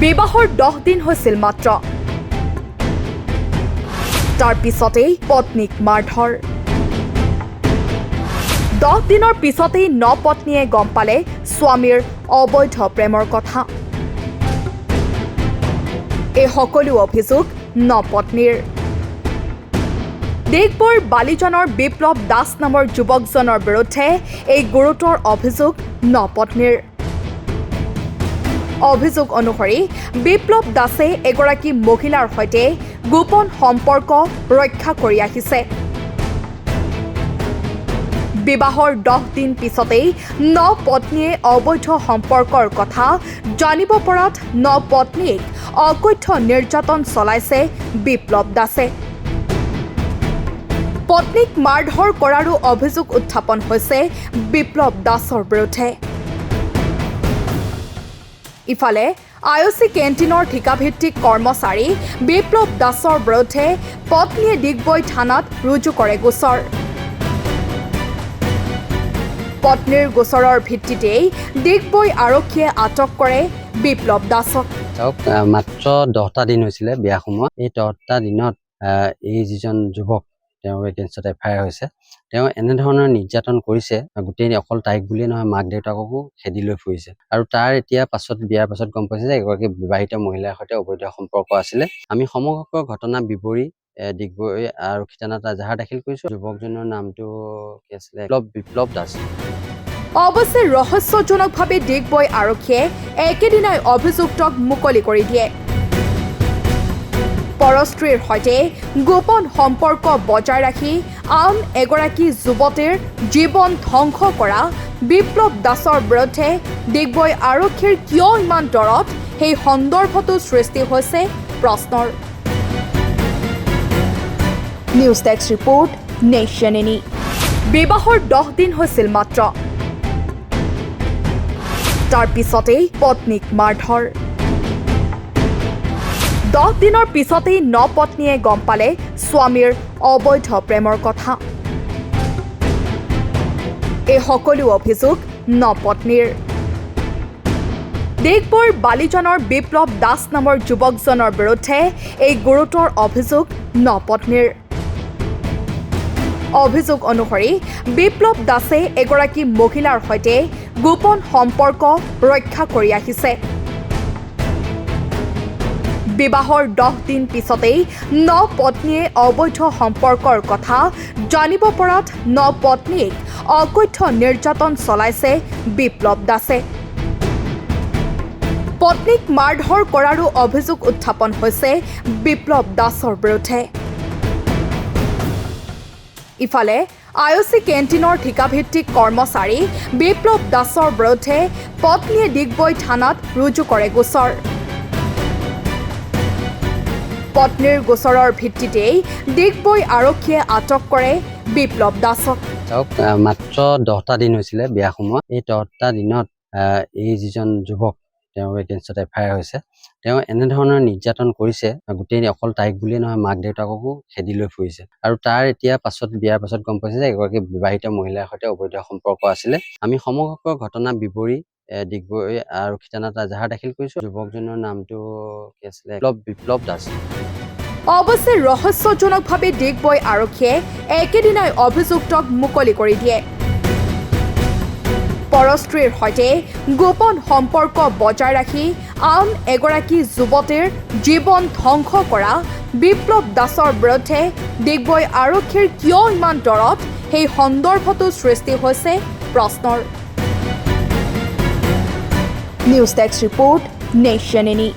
বিবাহৰ 10 দিন হৈছিল মাত্ৰ তাৰ পিছতেই পত্নীক মাৰধৰ 10 দিনৰ পিছতেই নপত্নীয়ে গম পালে স্বামীৰ অবৈধ প্ৰেমৰ কথা এই সকলো অভিযোগ নপত্নীৰ দেশবৰ বালিজনৰ বিপ্লৱ দাস নামৰ যুৱকজনৰ বিৰুদ্ধে এই গুৰুতৰ অভিযোগ নপত্নীৰ অভিযোগ অনুসৰি বিপ্লৱ দাসে এগৰাকী মহিলাৰ সৈতে গোপন সম্পৰ্ক ৰক্ষা কৰি আহিছে বিবাহৰ 10 দিন পিছতেই নপত্নীয়ে অবৈধ সম্পৰ্কৰ কথা জানিব পৰাত নপত্নীক অকথ্য নিৰ্যাতন চলাইছে বিপ্লৱ দাসে পত্নীক মাৰধৰ কৰাৰো অভিযোগ উত্থাপন হৈছে বিপ্লৱ দাসৰ বিৰুদ্ধে ইফালে আইঅচি কেণ্টিনৰ ঠিকাভিত্তিক কৰ্মচাৰী বিপ্লৱ দাসৰ বিৰুদ্ধে পত্নীয়ে ডিগবৈ থানাত ৰুজু কৰে গোচৰ পত্নীৰ গোচৰৰ ভিত্তিতেই ডিগবৈ আৰক্ষীয়ে আটক কৰে বিপ্লৱ দাসক মাত্ৰ 10টা দিন হৈছিলে বিয়া সময়ত এই 10টা দিনত এই যিজন যুৱক তেওঁৰ এগেইনষ্টত এফআইআৰ হৈছে তেওঁ এনেধৰণৰ নিৰ্যাতন কৰিছে গোটেই অকল তাইক বুলিয়ে নহয় মাক দেউতাককো খেদি লৈ ফুৰিছে আৰু তাৰ এতিয়া পাছত বিয়াৰ পাছত গম পাইছে যে এগৰাকী বিবাহিত মহিলাৰ সৈতে অবৈধ সম্পৰ্ক আছিলে আমি সমগ্ৰ ঘটনা বিৱৰি ডিগবৈ আৰক্ষী থানাত এজাহাৰ দাখিল কৰিছো যুৱকজনৰ নামটো কি আছিলে বিপ্লৱ দাস অৱশ্যে ৰহস্যজনকভাৱে ডিগবৈ আৰক্ষীয়ে একেদিনাই অভিযুক্তক মুকলি কৰি দিয়ে পৰস্ত্ৰীৰ সৈতে গোপন সম্পৰ্ক বজাই ৰাখি আন এগৰাকী যুৱতীৰ জীৱন ধ্বংস কৰা বিপ্লৱ দাসৰ বিৰুদ্ধে ডিগবৈ আৰক্ষীৰ কিয় ইমান দৰদ সেই সন্দৰ্ভতো সৃষ্টি হৈছে প্ৰশ্নৰ news desk report nation any বিবাহৰ 10 দিন হৈছিল মাত্ৰ তাৰ পিছতেই পত্নীক মাৰধৰ 10 দিনৰ পিছতেই নপত্নীয়ে গম পালে স্বামীৰ অবৈধ প্ৰেমৰ কথা এই সকলো অভিযোগ নপত্নীৰ দেশবৰ বালিজনৰ বিপ্লৱ দাস নামৰ যুৱকজনৰ বিৰুদ্ধে এই গুৰুতৰ অভিযোগ নপত্নীৰ অভিযোগ অনুসৰি বিপ্লৱ দাসে এগৰাকী মহিলাৰ সৈতে গোপন সম্পৰ্ক ৰক্ষা কৰি আহিছে বিবাহৰ 10 দিন পিছতেই নপত্নীয়ে অবৈধ সম্পৰ্কৰ কথা জানিব পৰাত নপত্নীক অকথ্য নিৰ্যাতন চলাইছে বিপ্লৱ দাসে পত্নীক মাৰধৰ কৰাৰো অভিযোগ উত্থাপন হৈছে বিপ্লৱ দাসৰ বিৰুদ্ধে ইফালে আইঅচি কেণ্টিনৰ ঠিকাভিত্তিক কৰ্মচাৰী বিপ্লৱ দাসৰ বিৰুদ্ধে পত্নীয়ে ডিগবৈ থানাত ৰুজু কৰে গোচৰ পত্নীৰ গোচৰৰ ভিত্তিতেই ডিগবৈ আৰক্ষীয়ে আটক কৰে বিপ্লৱ দাসক মাত্ৰ 10টা দিন হৈছিলে বিয়া সময়ত এই 10টা দিনত এই যিজন যুৱক তেওঁৰ এগেইনষ্টত এফআইআৰ হৈছে তেওঁ এনেধৰণৰ নিৰ্যাতন কৰিছে গোটেই অকল তাইক বুলিয়ে নহয় মাক দেউতাককো খেদি লৈ ফুৰিছে আৰু তাৰ এতিয়া পাছত বিয়াৰ পাছত গম পাইছে যে এগৰাকী বিবাহিত মহিলাৰ সৈতে অবৈধ সম্পৰ্ক আছিলে আমি সমগ্ৰ ঘটনা বিৱৰি ডিগবৈ আৰক্ষী থানাত এজাহাৰ দাখিল কৰিছো যুৱকজনৰ নামটো কি আছিলে বিপ্লৱ দাস অৱশ্যে ৰহস্যজনকভাৱে ডিগবৈ আৰক্ষীয়ে একেদিনাই অভিযুক্তক মুকলি কৰি দিয়ে পৰস্ত্ৰীৰ সৈতে গোপন সম্পৰ্ক বজাই ৰাখি আন এগৰাকী যুৱতীৰ জীৱন ধ্বংস কৰা বিপ্লৱ দাসৰ বিৰুদ্ধে ডিগবৈ আৰক্ষীৰ কিয় ইমান দৰদ সেই সন্দৰ্ভতো সৃষ্টি হৈছে প্ৰশ্নৰ news desk report nation any